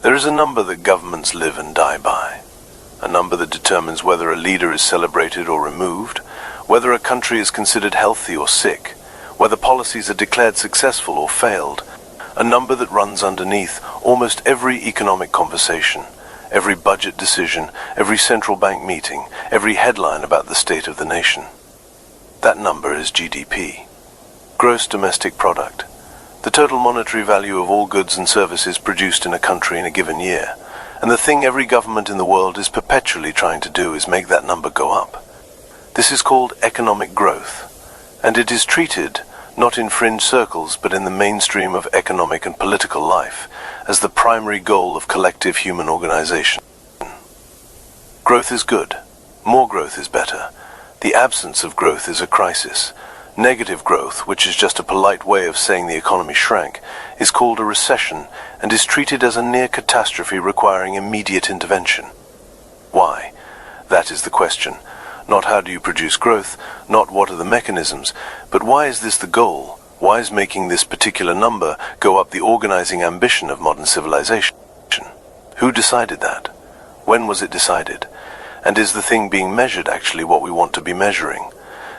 There is a number that governments live and die by. A number that determines whether a leader is celebrated or removed, whether a country is considered healthy or sick, whether policies are declared successful or failed. A number that runs underneath almost every economic conversation, every budget decision, every central bank meeting, every headline about the state of the nation. That number is GDP. Gross Domestic Product. The total monetary value of all goods and services produced in a country in a given year. And the thing every government in the world is perpetually trying to do is make that number go up. This is called economic growth, and it is treated, not in fringe circles but in the mainstream of economic and political life, as the primary goal of collective human organization. Growth is good. More growth is better. The absence of growth is a crisis. Negative growth, which is just a polite way of saying the economy shrank, is called a recession and is treated as a near catastrophe requiring immediate intervention. Why? That is the question. Not how do you produce growth, not what are the mechanisms, but why is this the goal? Why is making this particular number go up the organizing ambition of modern civilization? Who decided that? When was it decided? And is the thing being measured actually what we want to be measuring?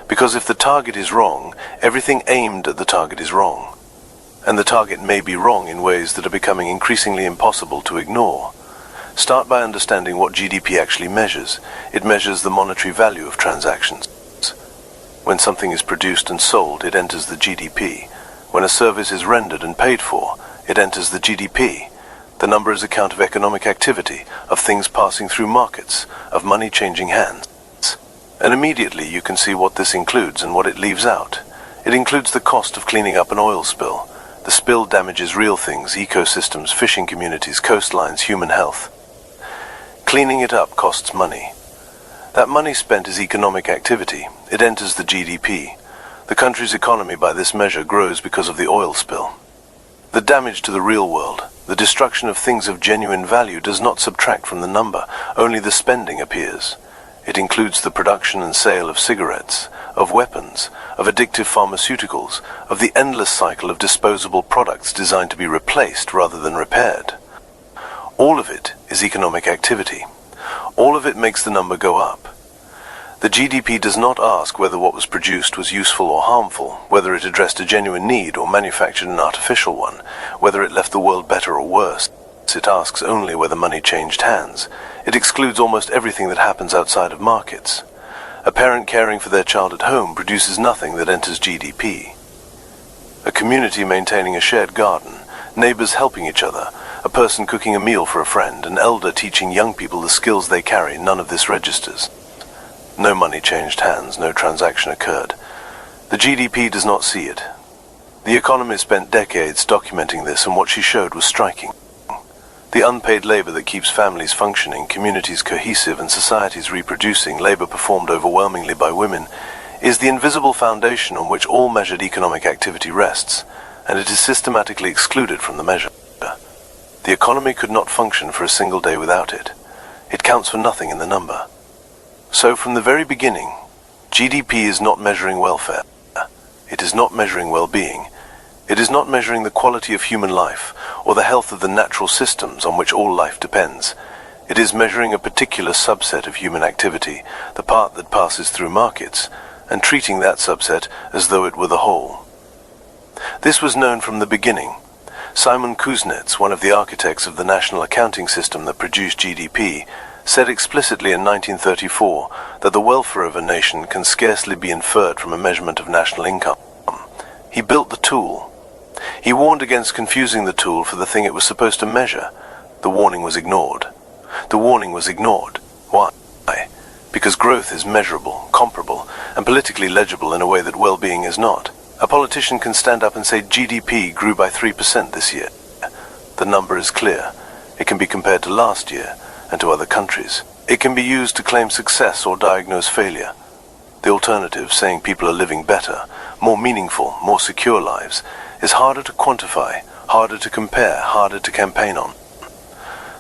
Because if the target is wrong, everything aimed at the target is wrong. And the target may be wrong in ways that are becoming increasingly impossible to ignore. Start by understanding what GDP actually measures. It measures the monetary value of transactions. When something is produced and sold, it enters the GDP. When a service is rendered and paid for, it enters the GDP. The number is a count of economic activity, of things passing through markets, of money changing hands. And immediately you can see what this includes and what it leaves out. It includes the cost of cleaning up an oil spill. The spill damages real things, ecosystems, fishing communities, coastlines, human health. Cleaning it up costs money. That money spent is economic activity. It enters the GDP. The country's economy by this measure grows because of the oil spill. The damage to the real world, the destruction of things of genuine value does not subtract from the number, only the spending appears. It includes the production and sale of cigarettes, of weapons, of addictive pharmaceuticals, of the endless cycle of disposable products designed to be replaced rather than repaired. All of it is economic activity. All of it makes the number go up. The GDP does not ask whether what was produced was useful or harmful, whether it addressed a genuine need or manufactured an artificial one, whether it left the world better or worse. It asks only whether money changed hands. It excludes almost everything that happens outside of markets. A parent caring for their child at home produces nothing that enters GDP. A community maintaining a shared garden, neighbors helping each other, a person cooking a meal for a friend, an elder teaching young people the skills they carry, none of this registers. No money changed hands, no transaction occurred. The GDP does not see it. The economist spent decades documenting this, and what she showed was striking. The unpaid labor that keeps families functioning, communities cohesive, and societies reproducing, labor performed overwhelmingly by women, is the invisible foundation on which all measured economic activity rests, and it is systematically excluded from the measure. The economy could not function for a single day without it. It counts for nothing in the number. So from the very beginning, GDP is not measuring welfare. It is not measuring well-being. It is not measuring the quality of human life or the health of the natural systems on which all life depends. It is measuring a particular subset of human activity, the part that passes through markets, and treating that subset as though it were the whole. This was known from the beginning. Simon Kuznets, one of the architects of the national accounting system that produced GDP, said explicitly in 1934 that the welfare of a nation can scarcely be inferred from a measurement of national income. He built the tool. He warned against confusing the tool for the thing it was supposed to measure. The warning was ignored. The warning was ignored. Why? Because growth is measurable, comparable, and politically legible in a way that well-being is not. A politician can stand up and say GDP grew by 3% this year. The number is clear. It can be compared to last year and to other countries. It can be used to claim success or diagnose failure. The alternative, saying people are living better, more meaningful, more secure lives, is harder to quantify, harder to compare, harder to campaign on.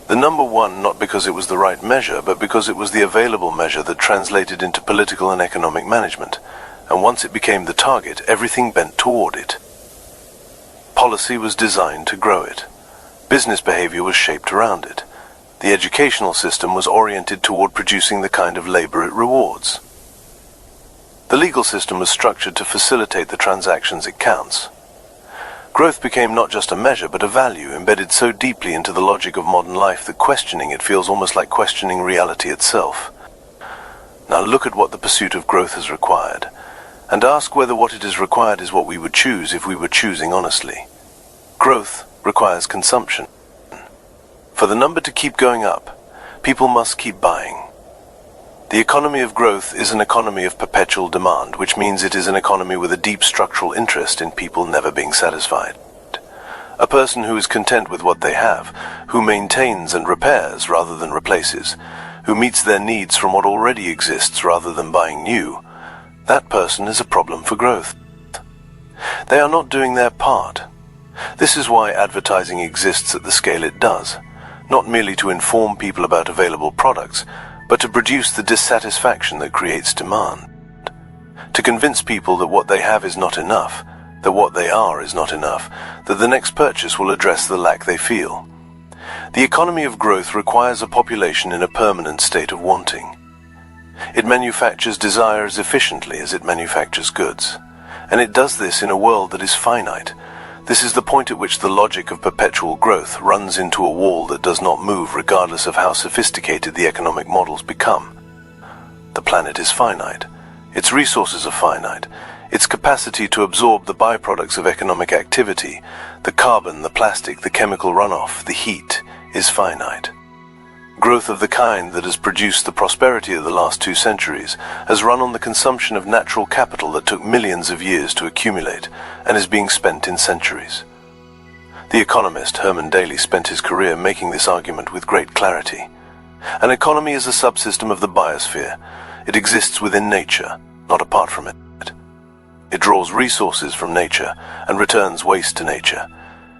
The number won not because it was the right measure, but because it was the available measure that translated into political and economic management. And once it became the target, everything bent toward it. Policy was designed to grow it. Business behavior was shaped around it. The educational system was oriented toward producing the kind of labor it rewards. The legal system was structured to facilitate the transactions it counts. Growth became not just a measure, but a value embedded so deeply into the logic of modern life that questioning it feels almost like questioning reality itself. Now look at what the pursuit of growth has required, and ask whether what it has required is what we would choose if we were choosing honestly. Growth requires consumption. For the number to keep going up, people must keep buying. The economy of growth is an economy of perpetual demand, which means it is an economy with a deep structural interest in people never being satisfied. A person who is content with what they have, who maintains and repairs rather than replaces, who meets their needs from what already exists rather than buying new, that person is a problem for growth. They are not doing their part. This is why advertising exists at the scale it does, not merely to inform people about available products, but to produce the dissatisfaction that creates demand. To convince people that what they have is not enough, that what they are is not enough, that the next purchase will address the lack they feel. The economy of growth requires a population in a permanent state of wanting. It manufactures desire as efficiently as it manufactures goods, and it does this in a world that is finite. This is the point at which the logic of perpetual growth runs into a wall that does not move regardless of how sophisticated the economic models become. The planet is finite. Its resources are finite. Its capacity to absorb the byproducts of economic activity, the carbon, the plastic, the chemical runoff, the heat, is finite. Growth of the kind that has produced the prosperity of the last 2 centuries has run on the consumption of natural capital that took millions of years to accumulate and is being spent in centuries. The economist Herman Daly spent his career making this argument with great clarity. An economy is a subsystem of the biosphere. It exists within nature, not apart from it. It draws resources from nature and returns waste to nature,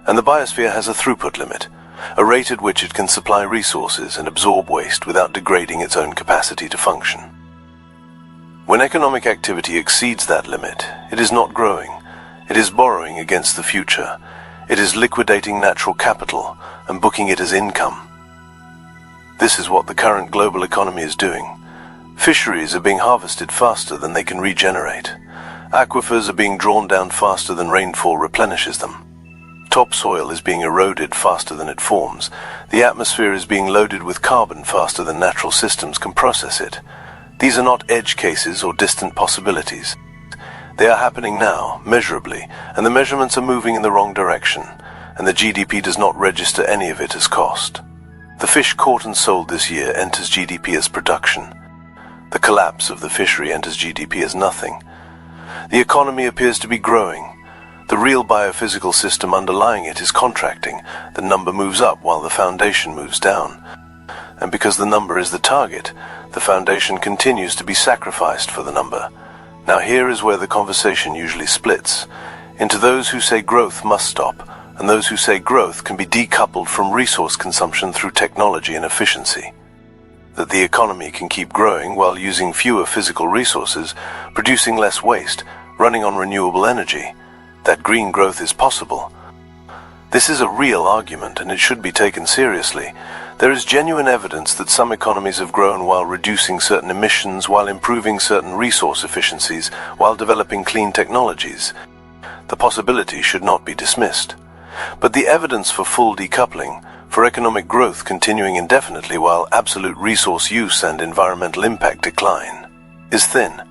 and the biosphere has a throughput limit, a rate at which it can supply resources and absorb waste without degrading its own capacity to function. When economic activity exceeds that limit, it is not growing. It is borrowing against the future. It is liquidating natural capital and booking it as income. This is what the current global economy is doing. Fisheries are being harvested faster than they can regenerate. Aquifers are being drawn down faster than rainfall replenishes them. Topsoil is being eroded faster than it forms. The atmosphere is being loaded with carbon faster than natural systems can process it. These are not edge cases or distant possibilities. They are happening now, measurably, and the measurements are moving in the wrong direction, and the GDP does not register any of it as cost. The fish caught and sold this year enters GDP as production. The collapse of the fishery enters GDP as nothing. The economy appears to be growing. The real biophysical system underlying it is contracting. The number moves up while the foundation moves down. And because the number is the target, the foundation continues to be sacrificed for the number. Now here is where the conversation usually splits, into those who say growth must stop, and those who say growth can be decoupled from resource consumption through technology and efficiency. That the economy can keep growing while using fewer physical resources, producing less waste, running on renewable energy. That green growth is possible. This is a real argument, and it should be taken seriously. There is genuine evidence that some economies have grown while reducing certain emissions, while improving certain resource efficiencies, while developing clean technologies. The possibility should not be dismissed. But the evidence for full decoupling, for economic growth continuing indefinitely while absolute resource use and environmental impact decline, is thin.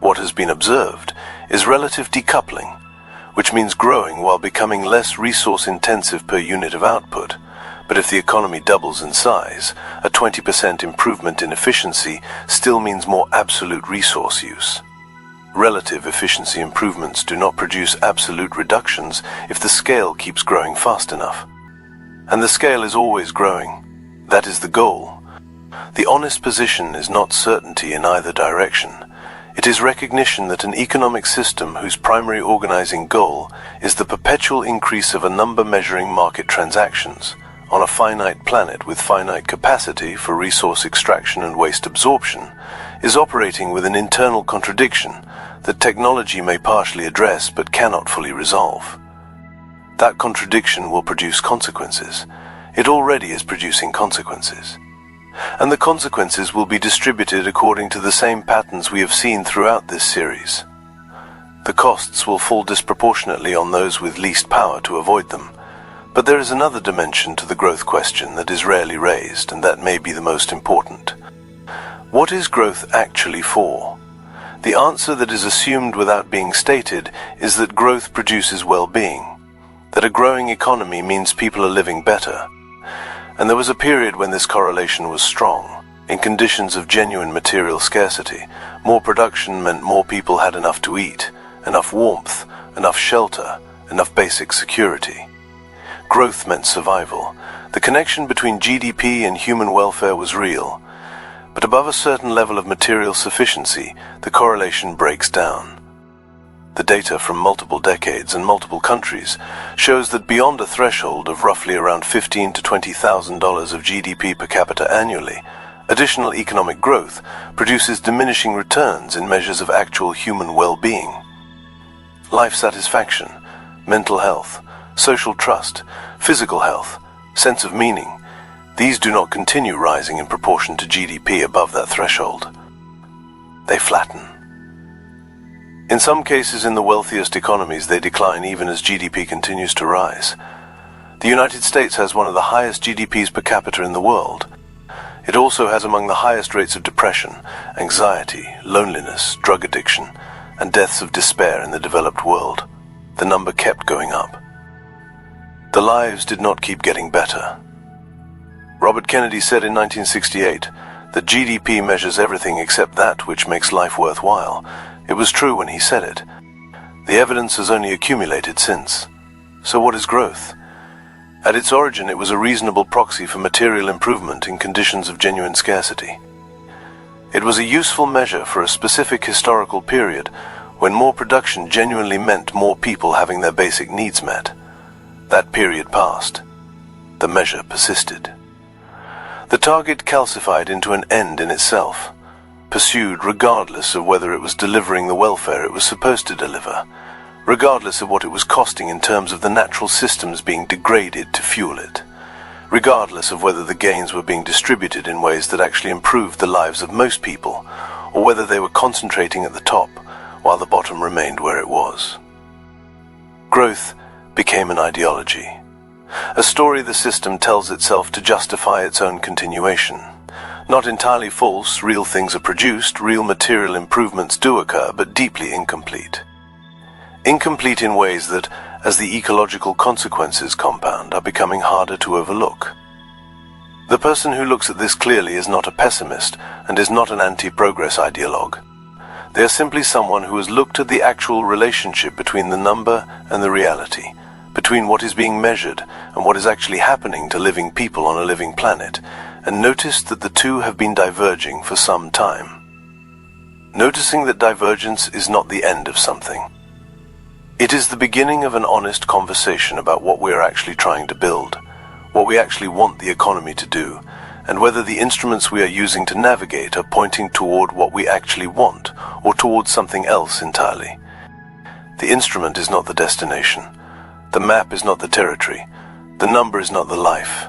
What has been observed is relative decoupling, which means growing while becoming less resource-intensive per unit of output. But if the economy doubles in size, a 20% improvement in efficiency still means more absolute resource use. Relative efficiency improvements do not produce absolute reductions if the scale keeps growing fast enough. And the scale is always growing. That is the goal. The honest position is not certainty in either direction. It is recognition that an economic system whose primary organizing goal is the perpetual increase of a number measuring market transactions on a finite planet with finite capacity for resource extraction and waste absorption is operating with an internal contradiction that technology may partially address but cannot fully resolve. That contradiction will produce consequences. It already is producing consequences. And the consequences will be distributed according to the same patterns we have seen throughout this series. The costs will fall disproportionately on those with least power to avoid them. But there is another dimension to the growth question that is rarely raised, and that may be the most important. What is growth actually for? The answer that is assumed without being stated is that growth produces well-being, that a growing economy means people are living better. And there was a period when this correlation was strong. In conditions of genuine material scarcity, more production meant more people had enough to eat, enough warmth, enough shelter, enough basic security. Growth meant survival. The connection between GDP and human welfare was real. But above a certain level of material sufficiency, the correlation breaks down. The data from multiple decades and multiple countries shows that beyond a threshold of roughly around $15,000 to $20,000 of GDP per capita annually, additional economic growth produces diminishing returns in measures of actual human well-being. Life satisfaction, mental health, social trust, physical health, sense of meaning, these do not continue rising in proportion to GDP above that threshold. They flatten. In some cases in the wealthiest economies, they decline even as GDP continues to rise. The United States has one of the highest GDPs per capita in the world. It also has among the highest rates of depression, anxiety, loneliness, drug addiction, and deaths of despair in the developed world. The number kept going up. The lives did not keep getting better. Robert Kennedy said in 1968 that GDP measures everything except that which makes life worthwhile. It was true when he said it. The evidence has only accumulated since. So what is growth? At its origin, it was a reasonable proxy for material improvement in conditions of genuine scarcity. It was a useful measure for a specific historical period when more production genuinely meant more people having their basic needs met. That period passed. The measure persisted. The target calcified into an end in itself, pursued regardless of whether it was delivering the welfare it was supposed to deliver, regardless of what it was costing in terms of the natural systems being degraded to fuel it, regardless of whether the gains were being distributed in ways that actually improved the lives of most people, or whether they were concentrating at the top while the bottom remained where it was. Growth became an ideology, a story the system tells itself to justify its own continuation. Not entirely false, real things are produced, real material improvements do occur, but deeply incomplete. Incomplete in ways that, as the ecological consequences compound, are becoming harder to overlook. The person who looks at this clearly is not a pessimist and is not an anti-progress ideologue. They are simply someone who has looked at the actual relationship between the number and the reality, between what is being measured and what is actually happening to living people on a living planet, and noticed that the two have been diverging for some time. Noticing that divergence is not the end of something. It is the beginning of an honest conversation about what we are actually trying to build, what we actually want the economy to do, and whether the instruments we are using to navigate are pointing toward what we actually want or towards something else entirely. The instrument is not the destination. The map is not the territory. The number is not the life.